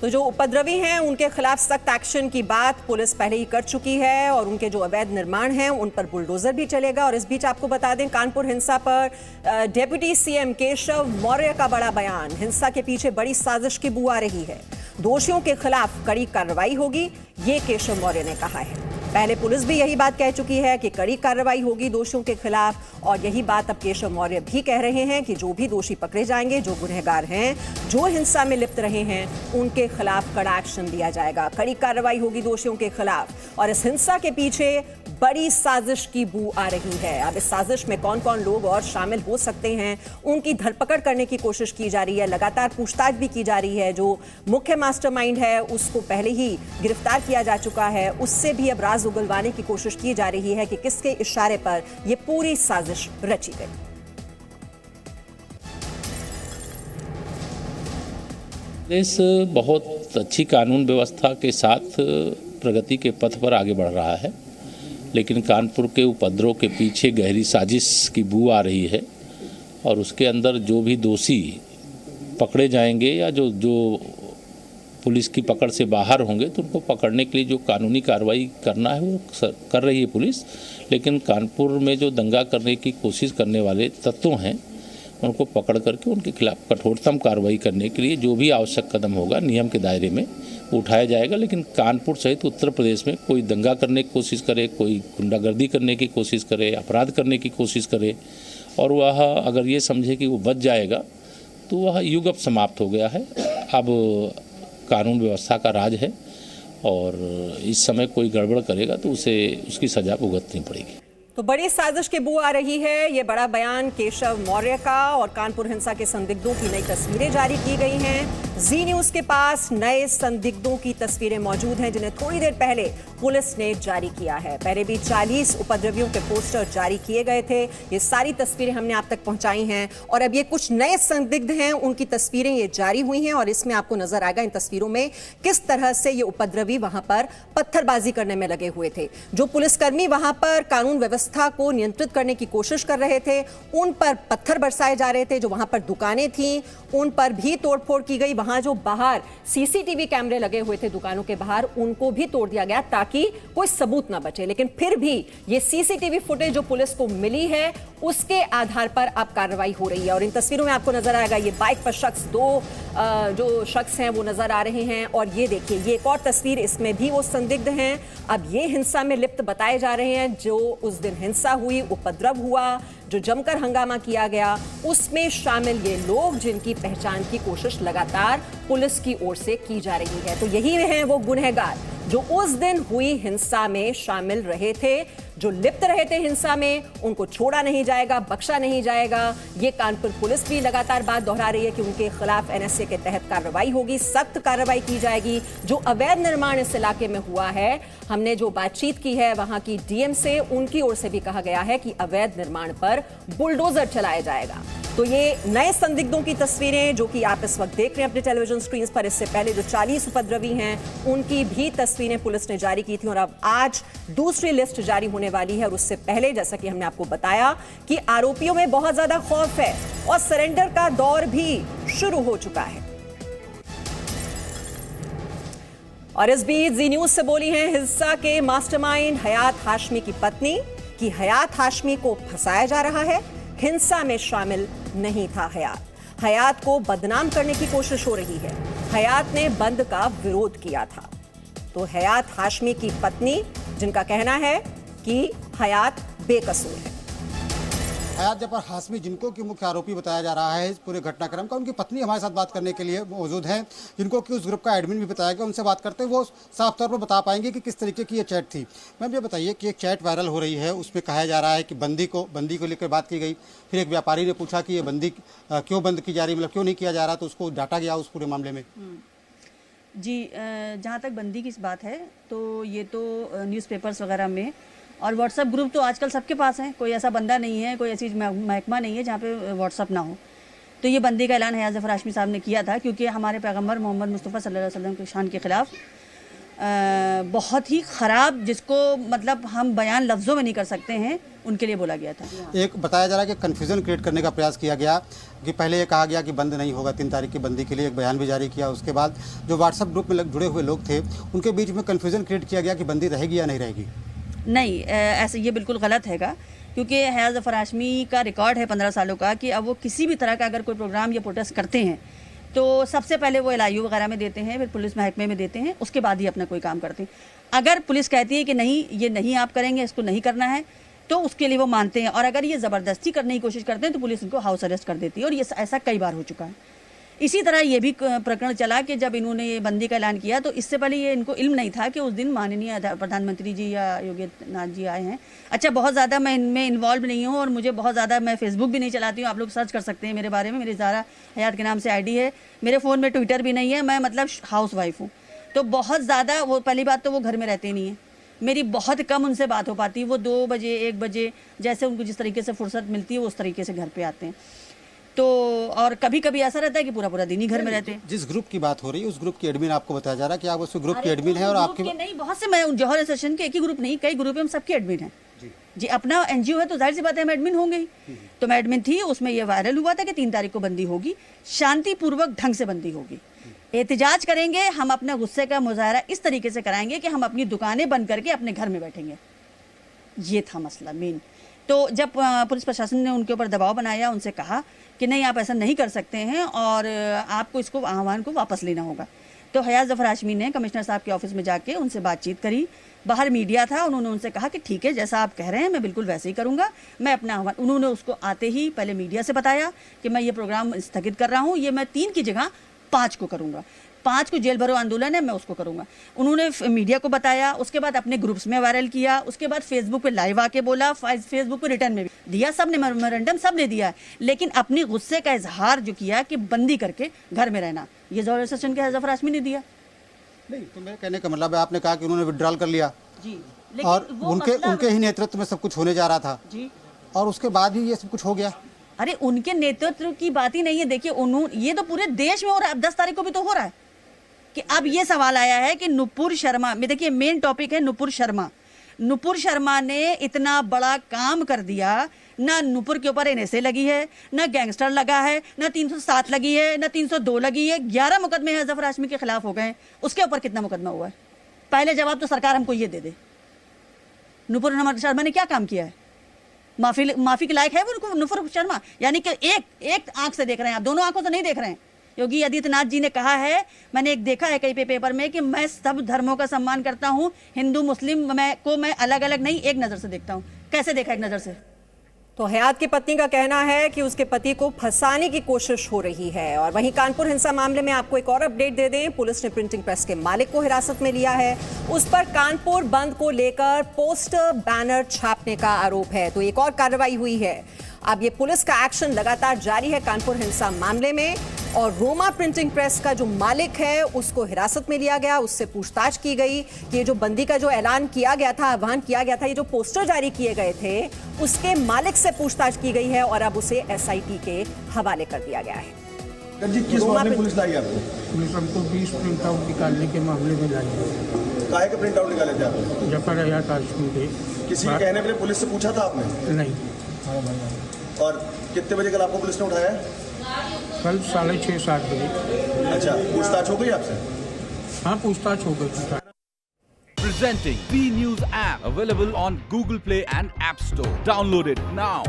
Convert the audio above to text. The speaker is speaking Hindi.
तो जो उपद्रवी हैं उनके खिलाफ सख्त एक्शन की बात पुलिस पहले ही कर चुकी है और उनके जो अवैध निर्माण हैं उन पर बुलडोजर भी चलेगा। और इस बीच आपको बता दें, कानपुर हिंसा पर डिप्टी सीएम केशव मौर्य का बड़ा बयान। हिंसा के पीछे बड़ी साजिश की बू आ रही है, दोषियों के खिलाफ कड़ी कार्रवाई होगी, ये केशव मौर्य ने कहा है। पहले पुलिस भी यही बात कह चुकी है कि कड़ी कार्रवाई होगी दोषियों के खिलाफ, और यही बात अब केशव मौर्य भी कह रहे हैं कि जो भी दोषी पकड़े जाएंगे, जो गुनहगार हैं, जो हिंसा में लिप्त रहे हैं, उनके खिलाफ कड़ा एक्शन लिया जाएगा, कड़ी कार्रवाई होगी दोषियों के खिलाफ। और इस हिंसा के पीछे बड़ी साजिश की बू आ रही है। अब इस साजिश में कौन कौन लोग और शामिल हो सकते हैं, उनकी धरपकड़ करने की कोशिश की जा रही है। लगातार पूछताछ भी की जा रही है। जो मुख्य मास्टरमाइंड है उसको पहले ही गिरफ्तार किया जा चुका है, उससे भी अब राज उगलवाने की कोशिश की जा रही है कि किसके इशारे पर यह पूरी साजिश रची गई। देश बहुत अच्छी कानून व्यवस्था के साथ प्रगति के पथ पर आगे बढ़ रहा है, लेकिन कानपुर के उपद्रव के पीछे गहरी साजिश की बू आ रही है। और उसके अंदर जो भी दोषी पकड़े जाएंगे या जो पुलिस की पकड़ से बाहर होंगे, तो उनको पकड़ने के लिए जो कानूनी कार्रवाई करना है वो कर रही है पुलिस। लेकिन कानपुर में जो दंगा करने की कोशिश करने वाले तत्व हैं, उनको पकड़ करके उनके खिलाफ कठोरतम कार्रवाई करने के लिए जो भी आवश्यक कदम होगा नियम के दायरे में उठाया जाएगा। लेकिन कानपुर सहित उत्तर प्रदेश में कोई दंगा करने की कोशिश करे, कोई गुंडागर्दी करने की कोशिश करे, अपराध करने की कोशिश करे, और वह अगर ये समझे कि वो बच जाएगा, तो वह युग अब समाप्त हो गया है। अब कानून व्यवस्था का राज है, और इस समय कोई गड़बड़ करेगा तो उसे उसकी सजा भुगतनी पड़ेगी। तो बड़ी साजिश की बू आ रही है, ये बड़ा बयान केशव मौर्य का। और कानपुर हिंसा के संदिग्धों की नई तस्वीरें जारी की गई हैं। जी न्यूज के पास नए संदिग्धों की तस्वीरें मौजूद हैं, जिन्हें थोड़ी देर पहले पुलिस ने जारी किया है। पहले भी 40 उपद्रवियों के पोस्टर जारी किए गए थे। ये सारी तस्वीरें हमने आप तक पहुंचाई हैं, और अब ये कुछ नए संदिग्ध हैं, उनकी तस्वीरें ये जारी हुई हैं। और इसमें आपको नजर आएगा इन तस्वीरों में किस तरह से ये उपद्रवी वहां पर पत्थरबाजी करने में लगे हुए थे। जो पुलिसकर्मी वहां पर कानून व्यवस्था को नियंत्रित करने की कोशिश कर रहे थे, उन पर पत्थर बरसाए जा रहे थे। जो वहां पर दुकानें थीं, उन पर भी तोड़फोड़ की गई। वहां जो बाहर सीसीटीवी कैमरे लगे हुए थे दुकानों के बाहर, उनको भी तोड़ दिया गया ताकि कोई सबूत ना बचे। लेकिन फिर भी ये सीसीटीवी फुटेज जो पुलिस को मिली है, उसके आधार पर अब कार्रवाई हो रही है। और इन तस्वीरों में आपको नजर आएगा ये बाइक पर शख्स, दो जो शख्स हैं वो नजर आ रहे हैं। और ये देखिए, ये एक और तस्वीर, इसमें भी वो संदिग्ध हैं। अब ये हिंसा में लिप्त बताए जा रहे हैं। जो उस दिन हिंसा हुई, उपद्रव हुआ, जो जमकर हंगामा किया गया, उसमें शामिल ये लोग जिनकी पहचान की कोशिश लगातार पुलिस की ओर से की जा रही है। तो यही हैं वो गुनहगार जो उस दिन हुई हिंसा में शामिल रहे थे, जो लिप्त रहे थे हिंसा में। उनको छोड़ा नहीं जाएगा, बख्शा नहीं जाएगा। ये कानपुर पुलिस भी लगातार बात दोहरा रही है कि उनके खिलाफ एनएसए के तहत कार्रवाई होगी, सख्त कार्रवाई की जाएगी। जो अवैध निर्माण इस इलाके में हुआ है, हमने जो बातचीत की है वहां की डीएम से, उनकी ओर से भी कहा गया है कि अवैध निर्माण पर बुलडोजर चलाया जाएगा। तो ये नए संदिग्धों की तस्वीरें जो कि आप इस वक्त देख रहे हैं अपने टेलीविजन स्क्रीन पर, इससे पहले जो 40 उपद्रवी हैं उनकी भी तस्वीरें पुलिस ने जारी की थी। और अब आज दूसरी लिस्ट जारी होने वाली है। और उससे पहले जैसा कि हमने आपको बताया कि आरोपियों में बहुत ज्यादा खौफ है और सरेंडर का दौर भी शुरू हो चुका है। और इस बीच जी न्यूज से बोली हैं हिंसा के मास्टरमाइंड हयात हाशमी की पत्नी कि हयात हाशमी को फंसाया जा रहा है, हिंसा में शामिल नहीं था हयात। हयात को बदनाम करने की कोशिश हो रही है। हयात ने बंद का विरोध किया था। तो हयात हाशमी की पत्नी, जिनका कहना है कि हयात बेकसूर है। हयात जफर हाशमी, जिनको कि मुख्य आरोपी बताया जा रहा है इस पूरे घटनाक्रम का, उनकी पत्नी हमारे साथ बात करने के लिए मौजूद हैं, जिनको कि उस ग्रुप का एडमिन भी बताया गया। उनसे बात करते हैं, वो साफ तौर पर बता पाएंगे कि किस तरीके की ये चैट थी। मैम ये बताइए कि एक चैट वायरल हो रही है, उसमें कहा जा रहा है कि बंदी को लेकर बात की गई। फिर एक व्यापारी ने पूछा कि ये बंदी क्यों बंद की जा रही, मतलब क्यों नहीं किया जा रहा, तो उसको डांटा गया उस पूरे मामले में। जी, जहाँ तक बंदी की बात है तो ये तो न्यूज़पेपर्स वगैरह में और व्हाट्सएप ग्रुप तो आजकल सबके पास है। कोई ऐसा बंदा नहीं है, कोई ऐसी महकमा नहीं है जहाँ पे व्हाट्सएप ना हो। तो ये बंदी का ऐलान हयात जफर हाशमी साहब ने किया था, क्योंकि हमारे पैगम्बर मोहम्मद मुस्तफ़ा सल्लल्लाहु अलैहि वसल्लम की शान के खिलाफ बहुत ही ख़राब, जिसको मतलब हम बयान लफ्ज़ों में नहीं कर सकते हैं, उनके लिए बोला गया था। एक बताया जा रहा है कि कन्फ्यूज़न क्रिएट करने का प्रयास किया गया कि पहले ये कहा गया कि बंद नहीं होगा, 3 तारीख की बंदी के लिए एक बयान भी जारी किया। उसके बाद जो व्हाट्सएप ग्रुप में जुड़े हुए लोग थे उनके बीच में कन्फ्यूज़न क्रिएट किया गया कि बंदी रहेगी या नहीं रहेगी। नहीं, ऐसे ये बिल्कुल गलत हैगा, क्योंकि हयात ज़फ़र हाशमी का रिकॉर्ड है 15 सालों का कि अब वो किसी भी तरह का अगर कोई प्रोग्राम या प्रोटेस्ट करते हैं तो सबसे पहले वो LIU वगैरह में देते हैं, फिर पुलिस महकमे में देते हैं, उसके बाद ही अपना कोई काम करते हैं। अगर पुलिस कहती है कि नहीं, ये नहीं आप करेंगे, इसको नहीं करना है, तो उसके लिए वो मानते हैं, और अगर ये ज़बरदस्ती करने की कोशिश करते हैं तो पुलिस उनको हाउस अरेस्ट कर देती है, और ये ऐसा कई बार हो चुका है। इसी तरह ये भी प्रकरण चला कि जब इन्होंने ये बंदी का ऐलान किया तो इससे पहले ये इनको इल्म नहीं था कि उस दिन माननीय प्रधानमंत्री जी या योगी आदित्यनाथ जी आए हैं। अच्छा, बहुत ज़्यादा मैं इनमें इन्वॉल्व नहीं हूँ, और मुझे बहुत ज़्यादा, मैं फेसबुक भी नहीं चलाती हूँ, आप लोग सर्च कर सकते हैं मेरे बारे में, मेरी ज़ारा हयात के नाम से ID है, मेरे फ़ोन में ट्विटर भी नहीं है, मैं मतलब हाउस वाइफ हूँ। तो बहुत ज़्यादा, वो पहली बात तो वो घर में रहते नहीं हैं, मेरी बहुत कम उनसे बात हो पाती, वो 2 बजे 1 बजे जैसे उनको जिस तरीके से फुर्सत मिलती है वो उस तरीके से घर पे आते हैं। तो और कभी कभी ऐसा रहता है कि पूरा पूरा दिन ही घर में रहते हैं। जिस ग्रुप की बात हो रही है उस ग्रुप की एडमिन आपको बताया जा रहा है कि आप उस ग्रुप की एडमिन है, और आपकी नहीं, बहुत से, मैं जौहर एसोसिएशन के एक ही ग्रुप नहीं, कई ग्रुप है, हम सबके एडमिन हैं जी। अपना NGO है तो जाहिर सी बात है हम एडमिन होंगे ही। तो मैं एडमिन थी, उसमें ये वायरल हुआ था कि 3 तारीख को बंदी होगी, शांतिपूर्वक ढंग से बंदी होगी, एहतिजाज करेंगे, हम अपने गुस्से का मुजाहरा इस तरीके से कराएंगे कि हम अपनी दुकानें बंद करके अपने घर में बैठेंगे। ये था मसला मेन। तो जब पुलिस प्रशासन ने उनके ऊपर दबाव बनाया, उनसे कहा कि नहीं, आप ऐसा नहीं कर सकते हैं और आपको इसको आह्वान को वापस लेना होगा, तो हयात ज़फ़र हाशमी ने कमिश्नर साहब के ऑफिस में जाके उनसे बातचीत करी। बाहर मीडिया था, उन्होंने उनसे कहा कि ठीक है, जैसा आप कह रहे हैं मैं बिल्कुल वैसे ही करूँगा, मैं अपना आह्वान, उन्होंने उसको आते ही पहले मीडिया से बताया कि मैं ये प्रोग्राम स्थगित कर रहा हूँ, ये मैं 3 की जगह 5 को करूँगा, 5 को जेल भरो आंदोलन है, मैं उसको करूँगा। उन्होंने मीडिया को बताया, उसके बाद अपने ग्रुप्स में वायरल किया, उसके बाद फेसबुक पे लाइव आके बोला, फेसबुक पे रिटर्न में भी दिया, सब ने मेमोरेंडम सब ने दिया, लेकिन अपनी गुस्से का इजहार जो किया कि बंदी करके घर में रहना, ये जौहर एसोसिएशन के ज़फ़र हाशमी ने दिया। नहीं, तो मेरे कहने का मतलब है, आपने कहा कि उन्होंने विड्रॉल कर लिया जी, और उनके ही नेतृत्व में सब कुछ होने जा रहा था जी, और उसके बाद ही ये सब कुछ हो गया। अरे उनके नेतृत्व की बात ही नहीं है, देखिए ये तो पूरे देश में हो रहा है, अब 10 तारीख को भी तो हो रहा है कि अब ये सवाल आया है कि नुपुर शर्मा में, देखिए मेन टॉपिक है नुपुर शर्मा। नुपुर शर्मा ने इतना बड़ा काम कर दिया, ना नुपुर के ऊपर NSA लगी है, ना गैंगस्टर लगा है, ना 307 लगी है, ना 302 लगी है, 11 मुकदमे हैं ज़फ़र हाशमी के खिलाफ हो गए, उसके ऊपर कितना मुकदमा हुआ है? पहले जवाब तो सरकार हमको ये दे दे, नुपुर शर्मा ने क्या काम किया है? माफी के लायक है वो नुपुर शर्मा? यानी कि एक आंख से देख रहे हैं आप, दोनों आंखों से नहीं देख रहे हैं। योगी आदित्यनाथ जी ने कहा है, मैंने एक देखा है कई पेपर में, कि मैं सब धर्मों का सम्मान करता हूँ, हिंदू मुस्लिम मैं अलग अलग नहीं, एक नज़र से देखता हूँ। कैसे देखा एक नज़र से? तो हयात की पत्नी का कहना है कि उसके पति को फंसाने की कोशिश हो रही है। और वहीं कानपुर हिंसा मामले में आपको एक और अपडेट दे दें, पुलिस ने प्रिंटिंग प्रेस के मालिक को हिरासत में लिया है। उस पर कानपुर बंद को लेकर पोस्टर बैनर छापने का आरोप है, तो एक और कार्रवाई हुई है। अब ये पुलिस का एक्शन लगातार जारी है कानपुर हिंसा मामले में, और रोमा प्रिंटिंग प्रेस का जो मालिक है उसको हिरासत में लिया गया, उससे पूछताछ की गई कि ये जो बंदी का जो ऐलान किया गया था, आह्वान किया गया था, ये जो पोस्टर जारी किए गए थे, उसके मालिक से पूछताछ की गई है और अब उसे SIT के हवाले कर दिया गया है। जी, किस मामले में पुलिस लाई आपको? पुलिस हमको 20 प्रिंट आउट निकालने के मामले में लाई है। काहे के प्रिंट आउट निकाले थे आपने? ज़फ़र हयात हाशमी के। किसी के कहने पे पुलिस से पूछा था आपने? नहीं। और कितने बजे कल आपको पुलिस ने उठाया? कल 6:30-7 बजे। अच्छा, पूछताछ हो गई आपसे? हाँ, पूछताछ हो गई थी। Presenting B News app, available on Google Play and App Store. Download it now.